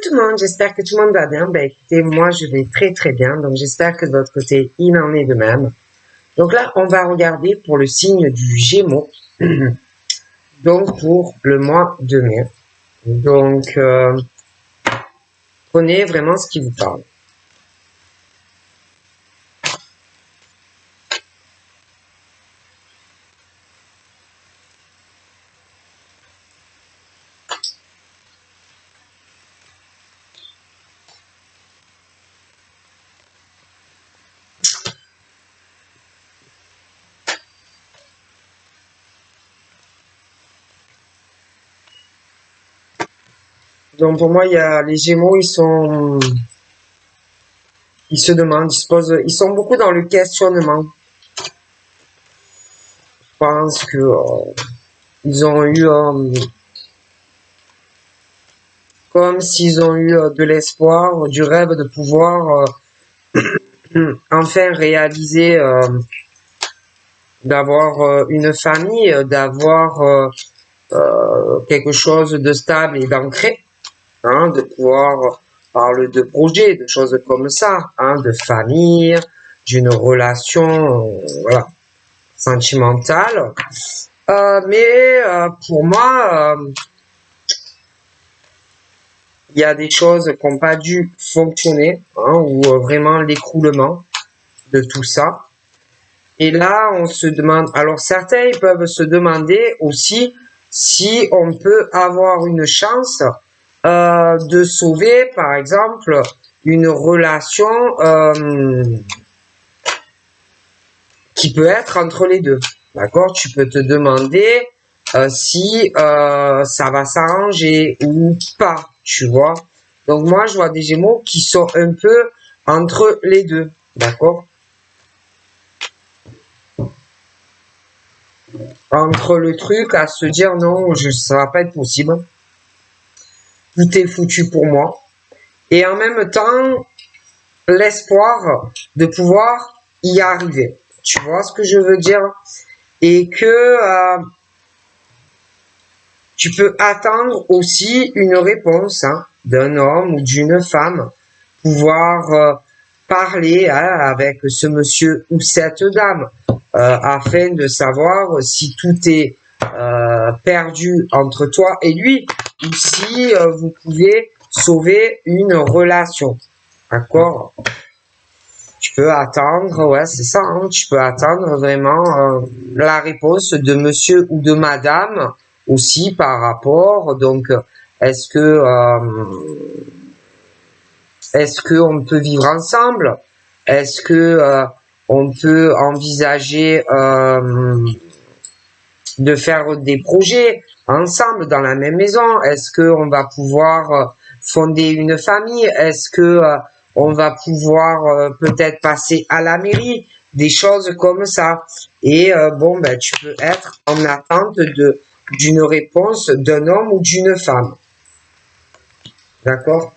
tout le monde, j'espère que tout le monde va bien. Ben écoutez, moi je vais très très bien, donc j'espère que de votre côté il en est de même. Donc là, on va regarder pour le signe du Gémeaux, donc pour le mois de mai. Donc prenez vraiment ce qui vous parle. Donc pour moi, il y a les Gémeaux, ils se demandent, ils se posent, ils sont beaucoup dans le questionnement. Je pense que ils ont eu comme s'ils ont eu de l'espoir, du rêve de pouvoir enfin réaliser, d'avoir une famille, d'avoir quelque chose de stable et d'ancré, hein, de pouvoir parler de projets, de choses comme ça, hein, de famille, d'une relation, voilà, sentimentale. Mais pour moi, il y a des choses qui n'ont pas dû fonctionner, hein, ou vraiment l'écroulement de tout ça. Et là, on se demande, alors certains ils peuvent se demander aussi si on peut avoir une chance de sauver, par exemple, une relation qui peut être entre les deux. D'accord? Tu peux te demander si ça va s'arranger ou pas, tu vois. Donc moi, je vois des Gémeaux qui sont un peu entre les deux. D'accord? Entre le truc à se dire non, ça va pas être possible. Tout est foutu pour moi. Et en même temps, l'espoir de pouvoir y arriver. Tu vois ce que je veux dire? Et que tu peux attendre aussi une réponse, hein, d'un homme ou d'une femme, pouvoir parler, hein, avec ce monsieur ou cette dame, afin de savoir si tout est perdu entre toi et lui, ou si vous pouvez sauver une relation. D'accord? Tu peux attendre, ouais, c'est ça, hein, tu peux attendre vraiment la réponse de monsieur ou de madame aussi par rapport, donc est-ce que on peut vivre ensemble? Est-ce que on peut envisager de faire des projets ensemble dans la même maison? Est-ce que on va pouvoir fonder une famille? Est-ce que on va pouvoir peut-être passer à la mairie? Des choses comme ça. Et bon, ben tu peux être en attente d'une réponse d'un homme ou d'une femme. D'accord?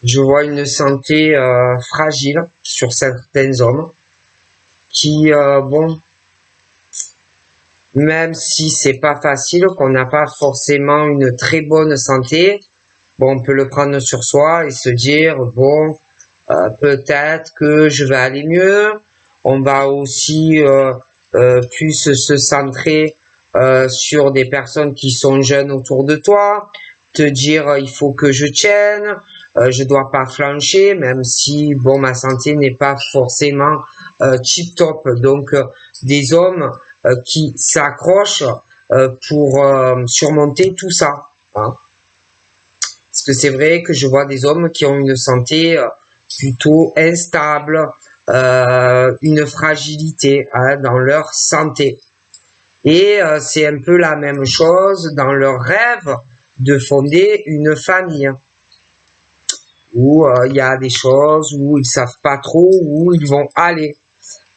Je vois une santé fragile sur certains hommes qui, bon, même si c'est pas facile, qu'on n'a pas forcément une très bonne santé, bon, on peut le prendre sur soi et se dire, bon, peut-être que je vais aller mieux. On va aussi plus se centrer sur des personnes qui sont jeunes autour de toi, te dire il faut que je tienne, je dois pas flancher, même si bon ma santé n'est pas forcément tip top. Donc des hommes qui s'accrochent pour surmonter tout ça. Hein. Parce que c'est vrai que je vois des hommes qui ont une santé plutôt instable, une fragilité, hein, dans leur santé. Et c'est un peu la même chose dans leur rêve de fonder une famille, où il y a des choses où ils savent pas trop où ils vont aller.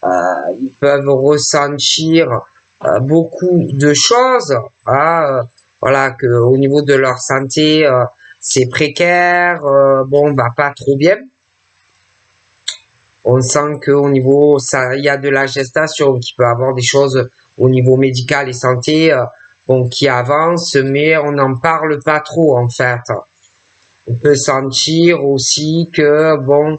Ils peuvent ressentir beaucoup de choses, hein, voilà, que au niveau de leur santé, c'est précaire, bon, va pas trop bien. On sent qu'au niveau, il y a de la gestation, qui peut avoir des choses au niveau médical et santé, bon, qui avancent, mais on n'en parle pas trop, en fait. On peut sentir aussi que, bon,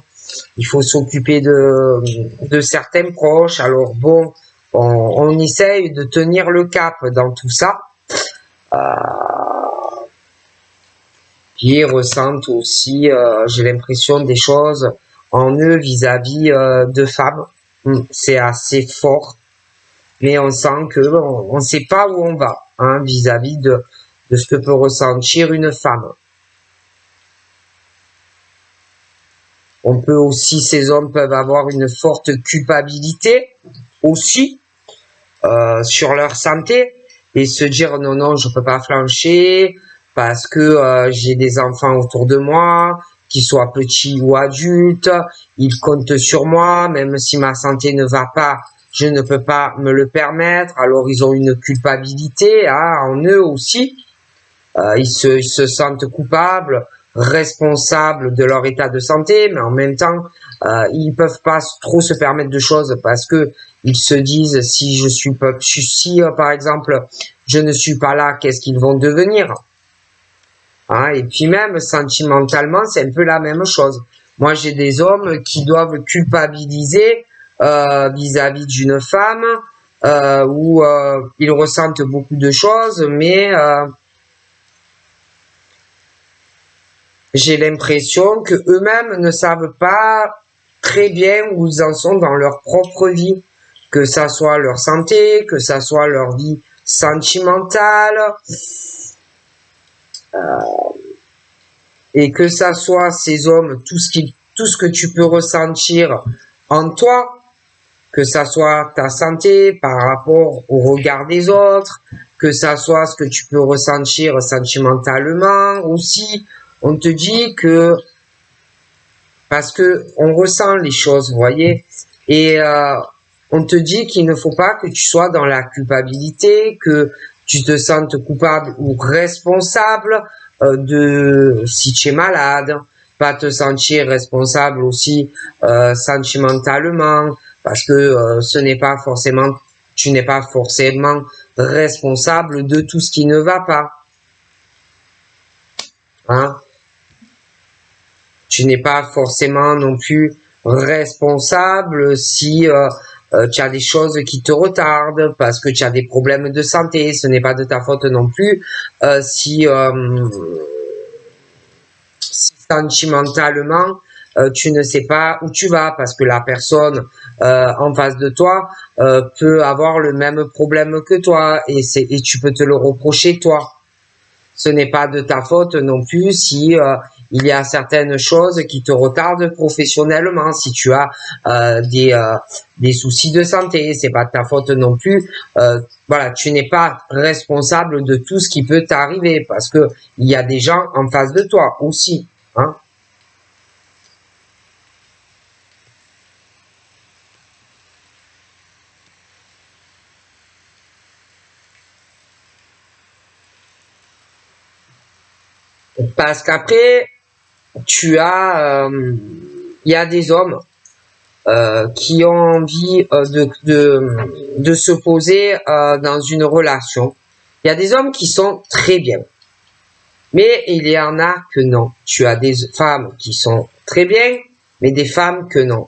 il faut s'occuper de certains proches. Alors, bon, on essaye de tenir le cap dans tout ça. Ils ressentent aussi, j'ai l'impression, des choses en eux vis-à-vis de femmes. C'est assez fort, mais on sent que on sait pas où on va, hein, vis-à-vis de ce que peut ressentir une femme. On peut aussi, ces hommes peuvent avoir une forte culpabilité aussi sur leur santé et se dire non, non, je peux pas flancher parce que j'ai des enfants autour de moi, qu'ils soient petits ou adultes, ils comptent sur moi, même si ma santé ne va pas, je ne peux pas me le permettre. Alors ils ont une culpabilité en eux aussi, ils se sentent coupables, responsables de leur état de santé, mais en même temps, ils peuvent pas trop se permettre de choses parce que ils se disent si je suis pas, si par exemple je ne suis pas là, qu'est-ce qu'ils vont devenir? Hein, et puis même sentimentalement, c'est un peu la même chose. Moi, j'ai des hommes qui doivent culpabiliser vis-à-vis d'une femme où ils ressentent beaucoup de choses, mais j'ai l'impression que eux-mêmes ne savent pas très bien où ils en sont dans leur propre vie, que ça soit leur santé, que ça soit leur vie sentimentale, et que ça soit ces hommes, tout ce que tu peux ressentir en toi, que ça soit ta santé par rapport au regard des autres, que ça soit ce que tu peux ressentir sentimentalement aussi. On te dit que parce que on ressent les choses, vous voyez, et on te dit qu'il ne faut pas que tu sois dans la culpabilité, que tu te sentes coupable ou responsable de si tu es malade, pas te sentir responsable aussi sentimentalement, parce que ce n'est pas forcément, tu n'es pas forcément responsable de tout ce qui ne va pas. Hein? Tu n'es pas forcément non plus responsable si tu as des choses qui te retardent parce que tu as des problèmes de santé. Ce n'est pas de ta faute non plus si sentimentalement tu ne sais pas où tu vas parce que la personne en face de toi peut avoir le même problème que toi et tu peux te le reprocher toi. Ce n'est pas de ta faute non plus si il y a certaines choses qui te retardent professionnellement, si tu as des soucis de santé, c'est pas de ta faute non plus. Voilà, tu n'es pas responsable de tout ce qui peut t'arriver parce que il y a des gens en face de toi aussi, hein. Parce qu'après, tu as, il y a des hommes qui ont envie de se poser dans une relation. Il y a des hommes qui sont très bien, mais il y en a que non. Tu as des femmes qui sont très bien, mais des femmes que non.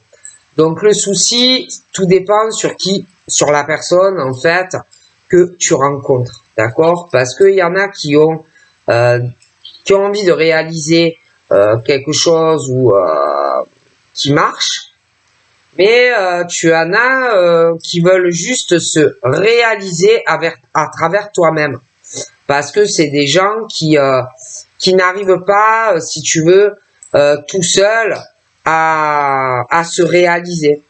Donc le souci, tout dépend sur la personne en fait que tu rencontres, d'accord? Parce qu'il y en a qui ont envie de réaliser quelque chose ou qui marche, mais tu en as qui veulent juste se réaliser à travers toi-même, parce que c'est des gens qui n'arrivent pas, si tu veux, tout seuls à se réaliser,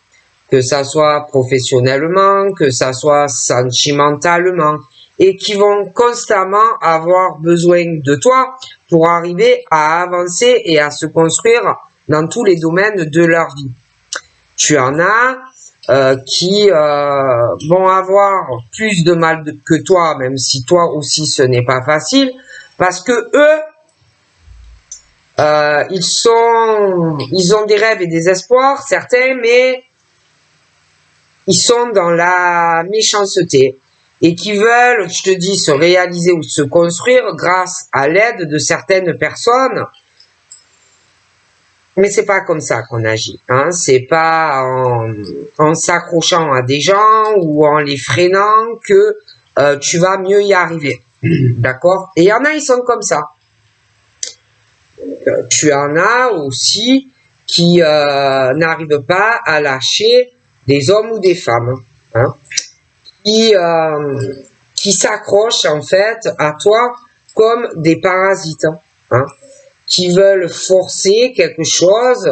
que ça soit professionnellement, que ça soit sentimentalement, et qui vont constamment avoir besoin de toi pour arriver à avancer et à se construire dans tous les domaines de leur vie. Tu en as qui vont avoir plus de mal que toi, même si toi aussi ce n'est pas facile, parce que eux, Ils ont des rêves et des espoirs, certains, mais ils sont dans la méchanceté et qui veulent, je te dis, se réaliser ou se construire grâce à l'aide de certaines personnes. Mais c'est pas comme ça qu'on agit, hein. C'est pas en s'accrochant à des gens ou en les freinant que tu vas mieux y arriver. D'accord? Et il y en a, ils sont comme ça. Tu en as aussi qui n'arrivent pas à lâcher des hommes ou des femmes, hein, qui s'accrochent en fait à toi comme des parasites, hein, qui veulent forcer quelque chose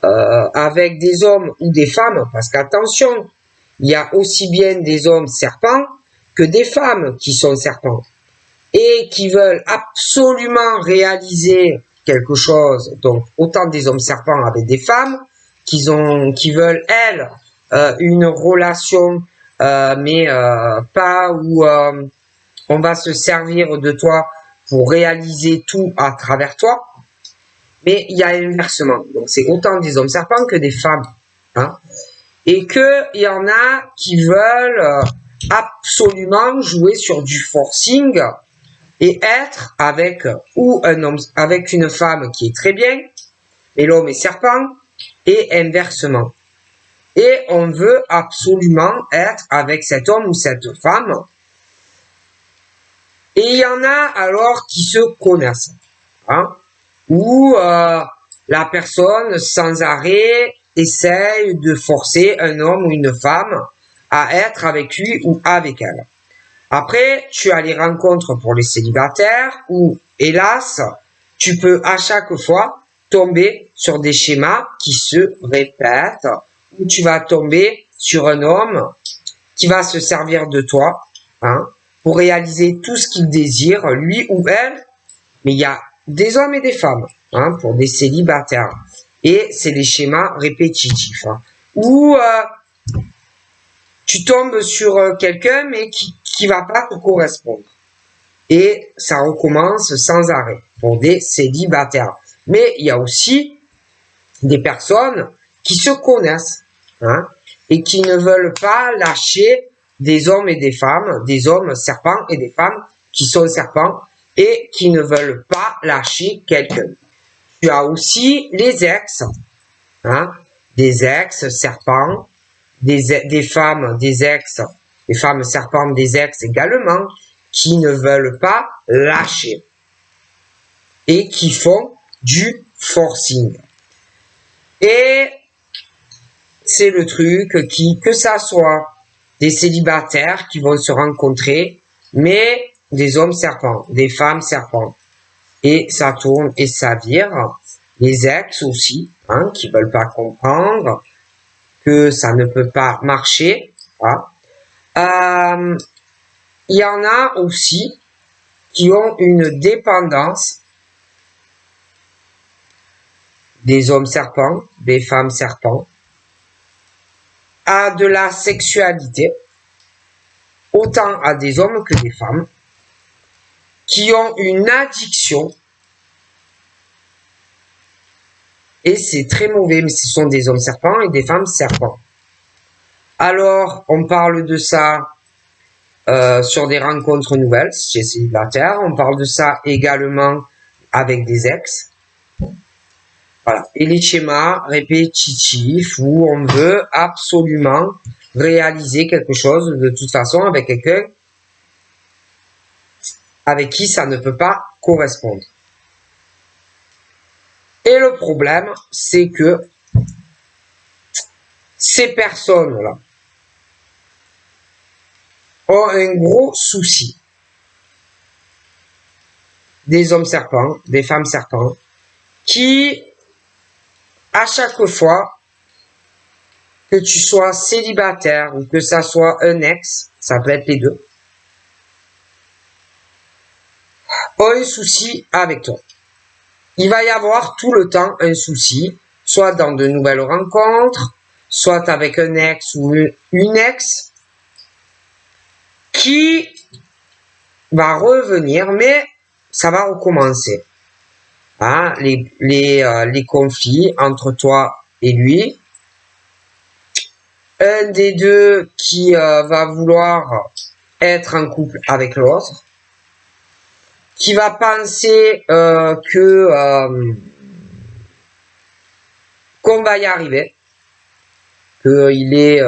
avec des hommes ou des femmes, parce qu'attention, il y a aussi bien des hommes serpents que des femmes qui sont serpents et qui veulent absolument réaliser quelque chose. Donc autant des hommes serpents avec des femmes qui veulent elles une relation mais pas où on va se servir de toi pour réaliser tout à travers toi. Mais il y a inversement. Donc c'est autant des hommes serpents que des femmes, hein. Et que il y en a qui veulent absolument jouer sur du forcing et être avec ou un homme avec une femme qui est très bien, et l'homme est serpent, et inversement. Et on veut absolument être avec cet homme ou cette femme. Et il y en a alors qui se connaissent, hein, où la personne sans arrêt essaye de forcer un homme ou une femme à être avec lui ou avec elle. Après, tu as les rencontres pour les célibataires où, hélas, tu peux à chaque fois tomber sur des schémas qui se répètent, où tu vas tomber sur un homme qui va se servir de toi, hein, pour réaliser tout ce qu'il désire, lui ou elle. Mais il y a des hommes et des femmes, hein, pour des célibataires. Et c'est des schémas répétitifs, hein, où tu tombes sur quelqu'un mais qui va pas te correspondre. Et ça recommence sans arrêt pour des célibataires. Mais il y a aussi des personnes qui se connaissent, hein, et qui ne veulent pas lâcher des hommes et des femmes, des hommes serpents et des femmes qui sont serpents et qui ne veulent pas lâcher quelqu'un. Tu as aussi les ex, hein, des ex serpents, des femmes, des ex, des femmes serpents, des ex également, qui ne veulent pas lâcher et qui font du forcing. Et c'est le truc que ça soit des célibataires qui vont se rencontrer, mais des hommes serpents, des femmes serpents. Et ça tourne et ça vire. Les ex aussi, hein, qui veulent pas comprendre que ça ne peut pas marcher. Hein. Il y en a aussi qui ont une dépendance des hommes serpents, des femmes serpents, à de la sexualité, autant à des hommes que des femmes, qui ont une addiction, et c'est très mauvais, mais ce sont des hommes serpents et des femmes serpents. Alors, on parle de ça sur des rencontres nouvelles chez célibataires, on parle de ça également avec des ex. Voilà. Et les schémas répétitifs où on veut absolument réaliser quelque chose de toute façon avec quelqu'un avec qui ça ne peut pas correspondre. Et le problème, c'est que ces personnes-là ont un gros souci. Des hommes serpents, des femmes serpents, qui, à chaque fois que tu sois célibataire ou que ça soit un ex, ça peut être les deux, ont un souci avec toi. Il va y avoir tout le temps un souci, soit dans de nouvelles rencontres, soit avec un ex ou une ex, qui va revenir, mais ça va recommencer. hein, les conflits entre toi et lui. Un des deux qui va vouloir être en couple avec l'autre, qui va penser qu'on va y arriver, qu'il est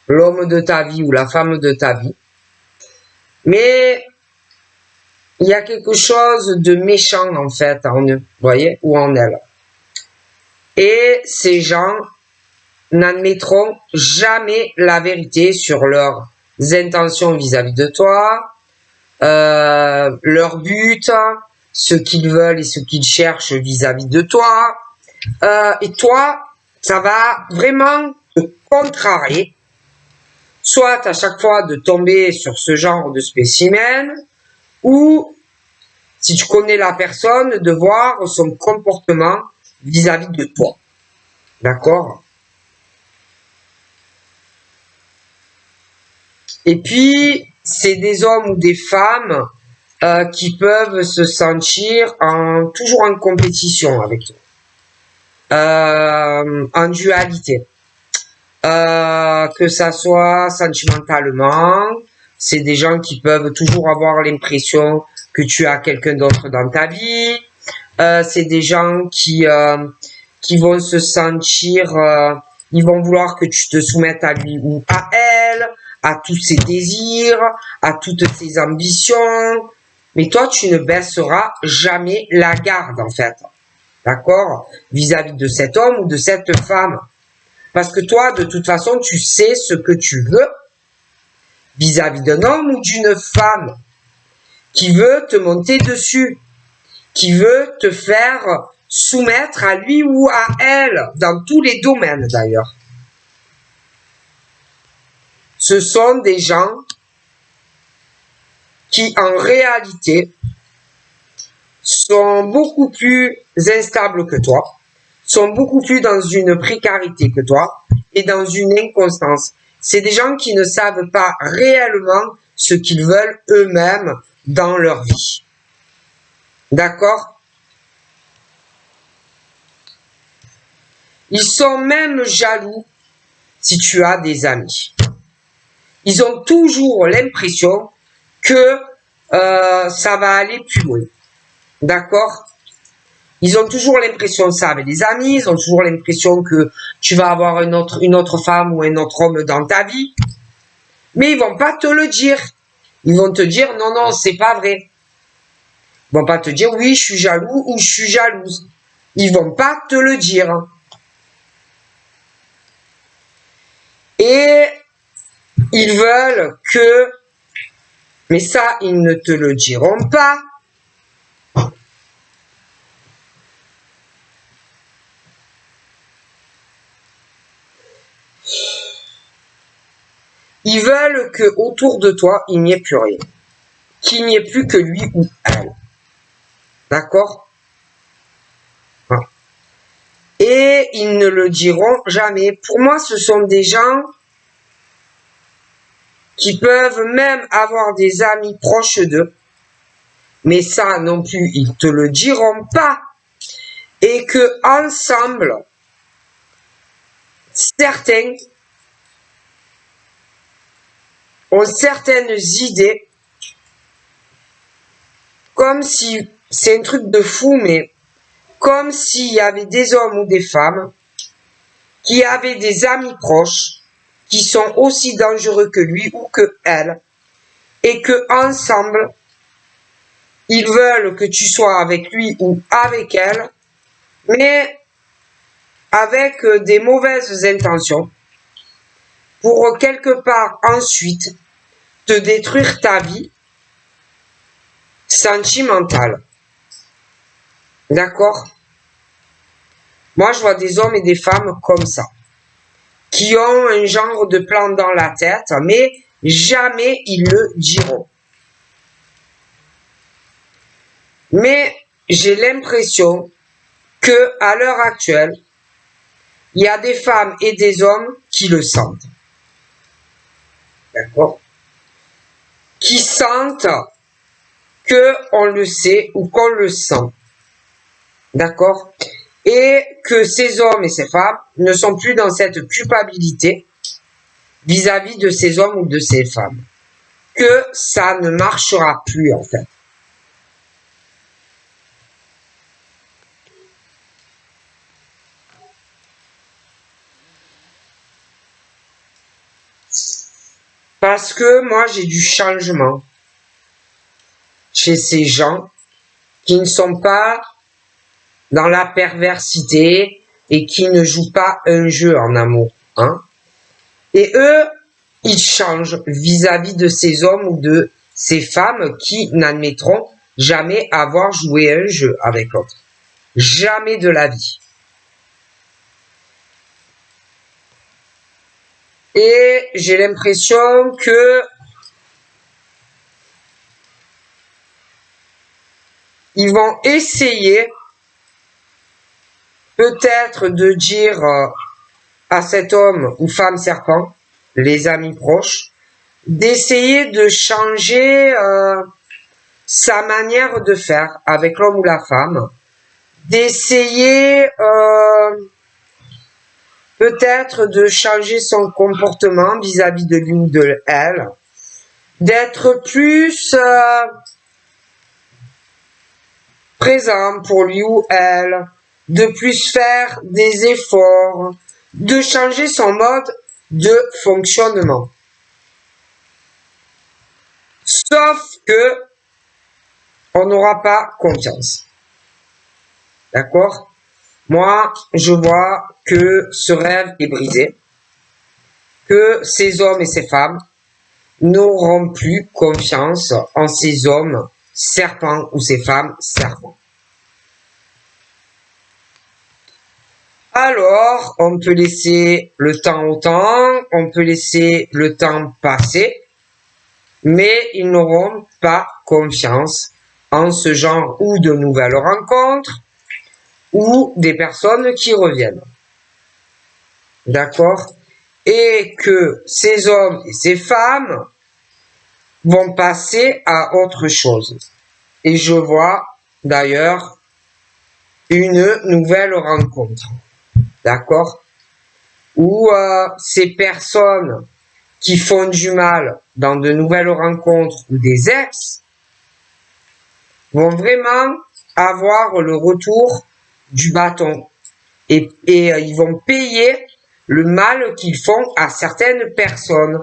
l'homme de ta vie ou la femme de ta vie. Mais il y a quelque chose de méchant en fait en eux, vous voyez, ou en elle. Et ces gens n'admettront jamais la vérité sur leurs intentions vis-à-vis de toi, leur but, ce qu'ils veulent et ce qu'ils cherchent vis-à-vis de toi. Et toi, ça va vraiment te contrarier, soit à chaque fois de tomber sur ce genre de spécimen, ou si tu connais la personne, de voir son comportement vis-à-vis de toi. D'accord? Et puis, c'est des hommes ou des femmes qui peuvent se sentir toujours en compétition avec toi. En dualité. Que ça soit sentimentalement, c'est des gens qui peuvent toujours avoir l'impression que tu as quelqu'un d'autre dans ta vie. C'est des gens qui vont se sentir, ils vont vouloir que tu te soumettes à lui ou à elle, à tous ses désirs, à toutes ses ambitions. Mais toi, tu ne baisseras jamais la garde, en fait. D'accord? Vis-à-vis de cet homme ou de cette femme. Parce que toi, de toute façon, tu sais ce que tu veux vis-à-vis d'un homme ou d'une femme qui veut te monter dessus, qui veut te faire soumettre à lui ou à elle, dans tous les domaines d'ailleurs. Ce sont des gens qui, en réalité, sont beaucoup plus instables que toi, sont beaucoup plus dans une précarité que toi et dans une inconstance. C'est des gens qui ne savent pas réellement ce qu'ils veulent eux-mêmes dans leur vie. D'accord? Ils sont même jaloux si tu as des amis. Ils ont toujours l'impression que ça va aller plus loin. D'accord? Ils ont toujours l'impression ça avec les amis, ils ont toujours l'impression que tu vas avoir une autre femme ou un autre homme dans ta vie. Mais ils vont pas te le dire. Ils vont te dire non, non, c'est pas vrai. Ils vont pas te dire oui, je suis jaloux ou je suis jalouse. Ils vont pas te le dire. Et ils veulent que, mais ça, ils ne te le diront pas. Ils veulent que autour de toi, il n'y ait plus rien. Qu'il n'y ait plus que lui ou elle. D'accord? Et ils ne le diront jamais. Pour moi, ce sont des gens qui peuvent même avoir des amis proches d'eux. Mais ça non plus, ils te le diront pas. Et que ensemble, certains ont certaines idées, comme si, c'est un truc de fou, mais comme s'il y avait des hommes ou des femmes qui avaient des amis proches qui sont aussi dangereux que lui ou que elle, et que ensemble, ils veulent que tu sois avec lui ou avec elle, mais avec des mauvaises intentions, pour quelque part ensuite te détruire ta vie sentimentale. D'accord? Moi, je vois des hommes et des femmes comme ça, qui ont un genre de plan dans la tête, mais jamais ils le diront. Mais j'ai l'impression que à l'heure actuelle, il y a des femmes et des hommes qui le sentent. D'accord? Qui sentent que on le sait ou qu'on le sent. D'accord? Et que ces hommes et ces femmes ne sont plus dans cette culpabilité vis-à-vis de ces hommes ou de ces femmes. Que ça ne marchera plus, en fait. Parce que moi, j'ai du changement chez ces gens qui ne sont pas dans la perversité et qui ne jouent pas un jeu en amour. Hein? Et eux, ils changent vis-à-vis de ces hommes ou de ces femmes qui n'admettront jamais avoir joué un jeu avec l'autre. Jamais de la vie. Et j'ai l'impression que ils vont essayer peut-être de dire à cet homme ou femme serpent, les amis proches, d'essayer de changer sa manière de faire avec l'homme ou la femme, d'essayer peut-être de changer son comportement vis-à-vis de lui ou de elle, d'être plus présent pour lui ou elle, de plus faire des efforts, de changer son mode de fonctionnement. Sauf que on n'aura pas confiance. D'accord? Moi, je vois que ce rêve est brisé, que ces hommes et ces femmes n'auront plus confiance en ces hommes serpents ou ces femmes serpents. Alors, on peut laisser le temps au temps, on peut laisser le temps passer, mais ils n'auront pas confiance en ce genre ou de nouvelles rencontres ou des personnes qui reviennent. D'accord? Et que ces hommes et ces femmes vont passer à autre chose. Et je vois d'ailleurs une nouvelle rencontre. D'accord? Où ces personnes qui font du mal dans de nouvelles rencontres ou des ex vont vraiment avoir le retour du bâton. Et ils vont payer le mal qu'ils font à certaines personnes.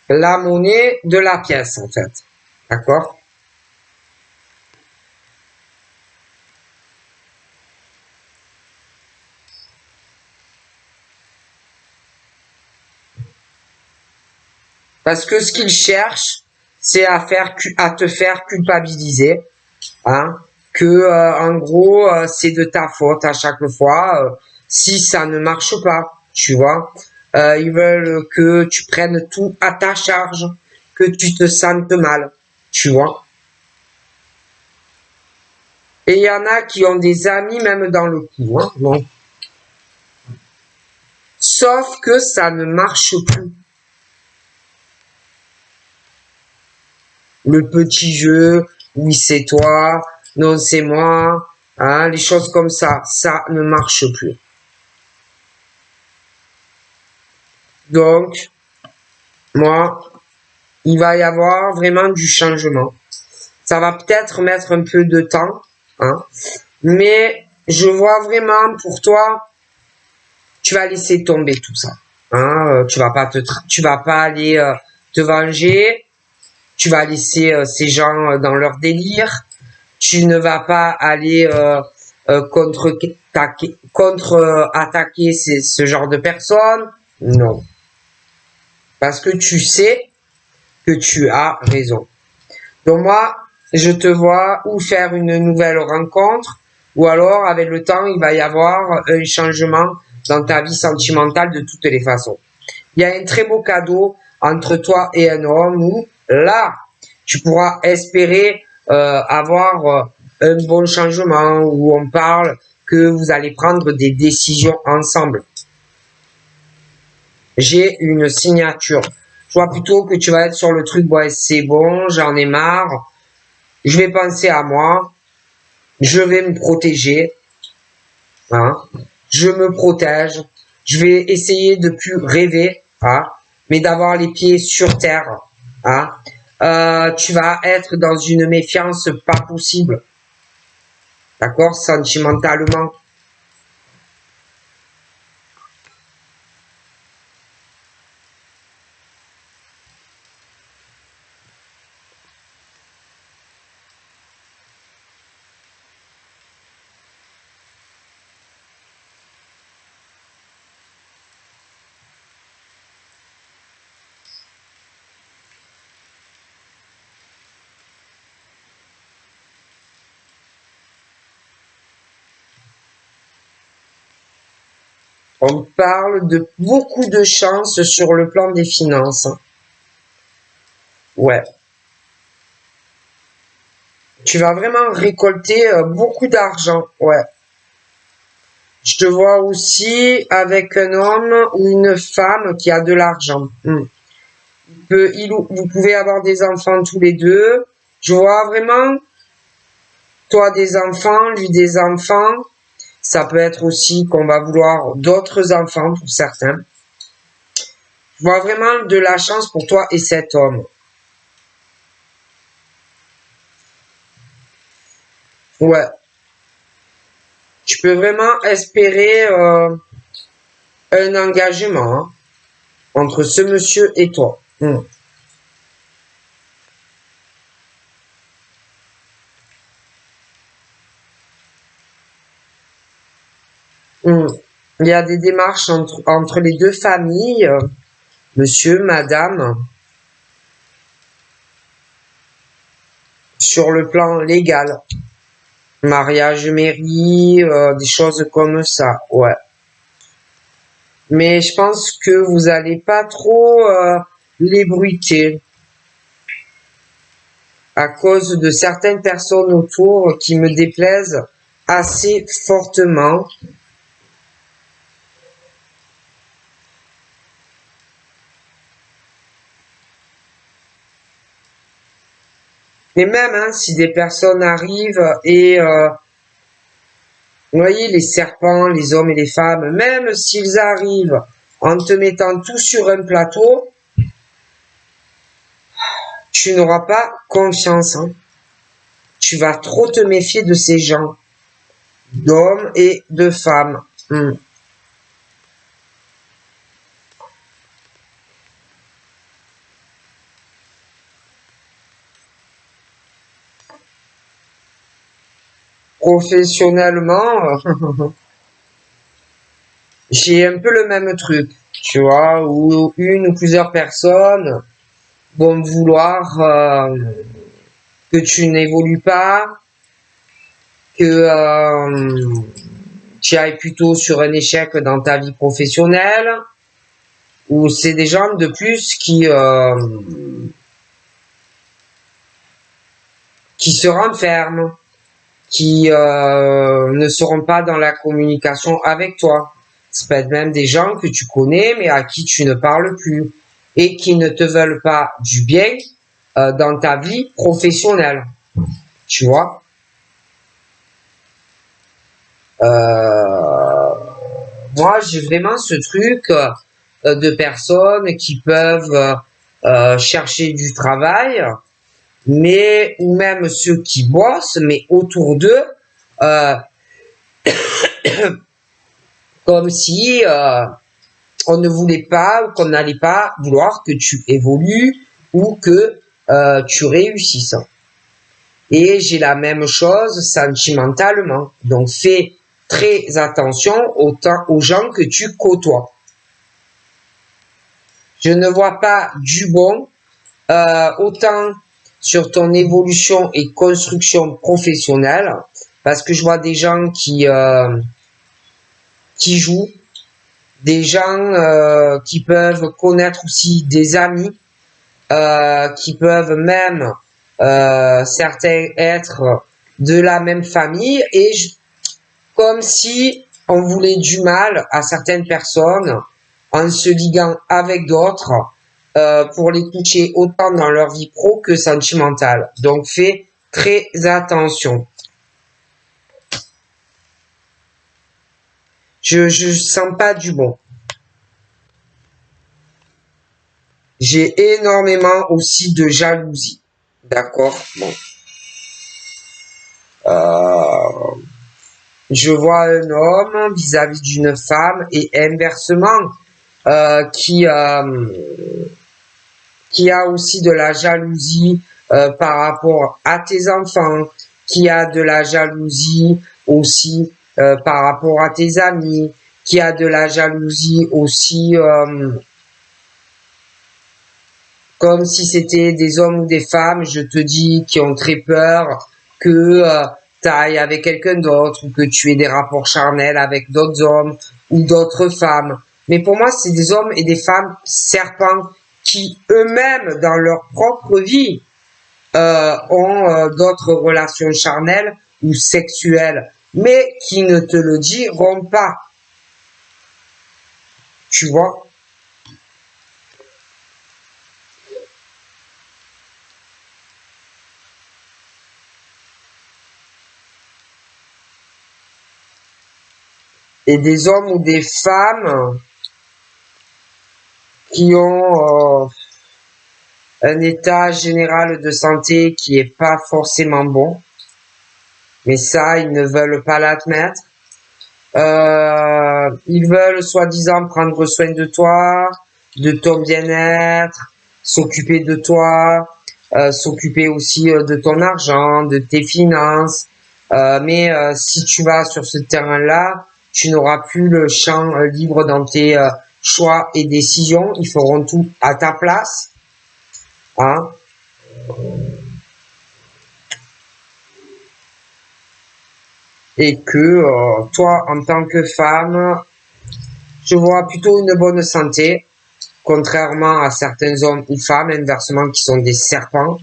La monnaie de la pièce, en fait. D'accord? Parce que ce qu'ils cherchent, c'est à te faire culpabiliser, hein, que en gros c'est de ta faute à chaque fois si ça ne marche pas, tu vois. Ils veulent que tu prennes tout à ta charge, que tu te sentes mal, tu vois. Et il y en a qui ont des amis même dans le coup, hein, bon. Sauf que ça ne marche plus. Le petit jeu, oui c'est toi, non c'est moi, hein, les choses comme ça ne marche plus. Donc, moi, il va y avoir vraiment du changement. Ça va peut-être mettre un peu de temps, hein, mais je vois vraiment pour toi, tu vas laisser tomber tout ça. Hein, tu vas pas aller te venger. Tu vas laisser ces gens dans leur délire. Tu ne vas pas aller contre-attaquer ce genre de personnes. Non. Parce que tu sais que tu as raison. Donc moi, je te vois ou faire une nouvelle rencontre, ou alors avec le temps, il va y avoir un changement dans ta vie sentimentale de toutes les façons. Il y a un très beau cadeau entre toi et un homme où là, tu pourras espérer avoir un bon changement où on parle que vous allez prendre des décisions ensemble. j'ai une signature. Je vois plutôt que tu vas être sur le truc, ouais, c'est bon, j'en ai marre, je vais penser à moi, je vais me protéger, hein, je me protège, je vais essayer de plus rêver, hein, mais d'avoir les pieds sur terre, hein. Tu vas être dans une méfiance pas possible, d'accord, sentimentalement. On parle de beaucoup de chance sur le plan des finances. Ouais. Tu vas vraiment récolter beaucoup d'argent. Ouais. Je te vois aussi avec un homme ou une femme qui a de l'argent. Vous pouvez avoir des enfants tous les deux. Je vois vraiment, toi des enfants, lui des enfants. Ça peut être aussi qu'on va vouloir d'autres enfants pour certains. Je vois vraiment de la chance pour toi et cet homme. Ouais. Tu peux vraiment espérer un engagement, hein, entre ce monsieur et toi. Il y a des démarches entre les deux familles, monsieur, madame, sur le plan légal. Mariage, mairie, des choses comme ça, ouais. Mais je pense que vous allez pas trop l'ébruiter à cause de certaines personnes autour qui me déplaisent assez fortement. Mais même hein, si des personnes arrivent et vous voyez les serpents, les hommes et les femmes, même s'ils arrivent en te mettant tout sur un plateau, tu n'auras pas confiance. Hein. Tu vas trop te méfier de ces gens, d'hommes et de femmes. Professionnellement, j'ai un peu le même truc, tu vois, où une ou plusieurs personnes vont vouloir que tu n'évolues pas, que tu ailles plutôt sur un échec dans ta vie professionnelle, ou c'est des gens de plus qui se renferment, qui ne seront pas dans la communication avec toi. Ça peut être même des gens que tu connais, mais à qui tu ne parles plus et qui ne te veulent pas du bien dans ta vie professionnelle. Tu vois moi, j'ai vraiment ce truc de personnes qui peuvent chercher du travail, mais ou même ceux qui bossent, mais autour d'eux, euh, comme si on ne voulait pas ou qu'on n'allait pas vouloir que tu évolues ou que tu réussisses. Et j'ai la même chose sentimentalement. Donc fais très attention aux gens que tu côtoies. Je ne vois pas du bon autant sur ton évolution et construction professionnelle parce que je vois des gens qui jouent, des gens qui peuvent connaître aussi des amis, qui peuvent même certains être de la même famille comme si on voulait du mal à certaines personnes en se liguant avec d'autres pour les toucher autant dans leur vie pro que sentimentale. Donc fais très attention. Je sens pas du bon. J'ai énormément aussi de jalousie. D'accord? Bon. Je vois un homme vis-à-vis d'une femme et inversement qui a aussi de la jalousie par rapport à tes enfants, qui a de la jalousie aussi par rapport à tes amis, qui a de la jalousie aussi comme si c'était des hommes ou des femmes, je te dis, qui ont très peur que tu ailles avec quelqu'un d'autre ou que tu aies des rapports charnels avec d'autres hommes ou d'autres femmes. Mais pour moi, c'est des hommes et des femmes serpents qui eux-mêmes, dans leur propre vie, ont d'autres relations charnelles ou sexuelles, mais qui ne te le diront pas. Tu vois? Et des hommes ou des femmes qui ont un état général de santé qui est pas forcément bon, mais ça, ils ne veulent pas l'admettre. Ils veulent soi-disant prendre soin de toi, de ton bien-être, s'occuper de toi, s'occuper aussi de ton argent, de tes finances. Mais si tu vas sur ce terrain-là, tu n'auras plus le champ libre dans tes choix et décisions. Ils feront tout à ta place. Hein? Et que toi, en tant que femme, je vois plutôt une bonne santé, contrairement à certains hommes ou femmes, inversement, qui sont des serpents.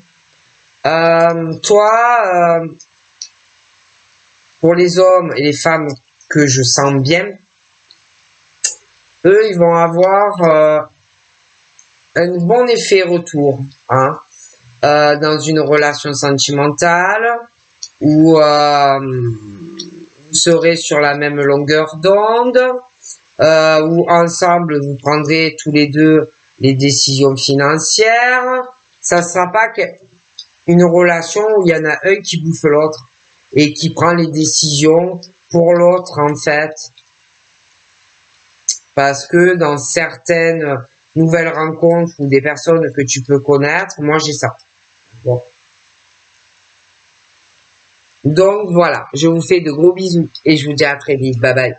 Toi, pour les hommes et les femmes que je sens bien, eux, ils vont avoir un bon effet retour, hein, dans une relation sentimentale où vous serez sur la même longueur d'onde, où ensemble vous prendrez tous les deux les décisions financières. Ça sera pas une relation où il y en a un qui bouffe l'autre et qui prend les décisions pour l'autre en fait. Parce que dans certaines nouvelles rencontres ou des personnes que tu peux connaître, moi j'ai ça. Bon. Donc voilà, je vous fais de gros bisous et je vous dis à très vite. Bye bye.